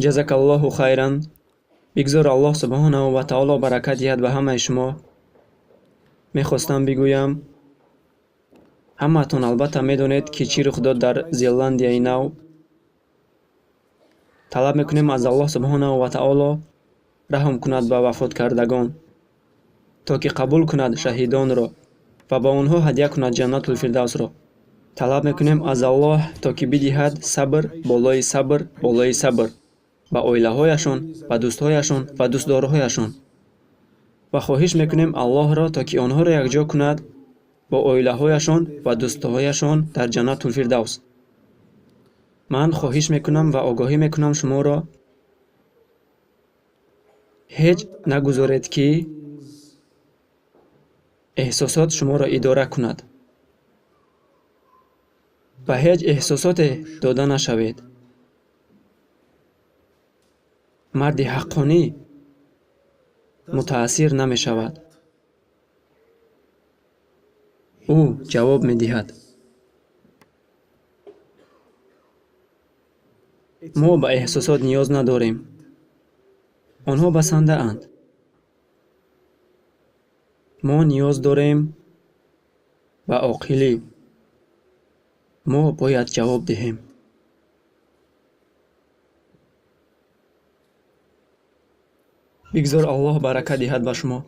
ҷазакаллоҳу хайран. бигзор Аллоҳ субҳонаҳу ва таоло баракат диҳад ба ҳамаи шумо. мехостам бигӯям, ҳамаатон албатта медонед ки чӣ рух дод дар Зеландияи Нав. талаб мекунем аз Аллоҳ субҳонаҳу ва таоло раҳм кунад ба вафоткардагон, то ки қабул кунад шаҳидонро ва ба онҳо ҳадия кунад ҷаннатул фирдавсро. талаб мекунем аз Аллоҳ, то ки бидиҳад сабр болои сабр болои сабр ба оилаҳояшон, ба дӯстҳояшон ва дӯстдорҳояшон. ва хоҳиш мекунем Аллоҳро, то ки онҳоро якҷо кунад бо оилаҳояшон ва дӯстҳояшон дар ҷаннатул фирдавс. ман хоҳиш мекунам ва огоҳӣ мекунам шуморо, ҳеҷ нагузоред ки эҳсосот шуморо идора кунад. ба ҳеҷ эҳсосоте дода нашавед. марди ҳаққонӣ мутаассир намешавад. ӯ ҷавоб медиҳад. мо ба эҳсосот ниёз надорем. онҳо басандаанд. мо ниёз дорем ба оқилӣ. мо бояд ҷавоб диҳем. бигзор Аллоҳ баракат диҳад ба шумо.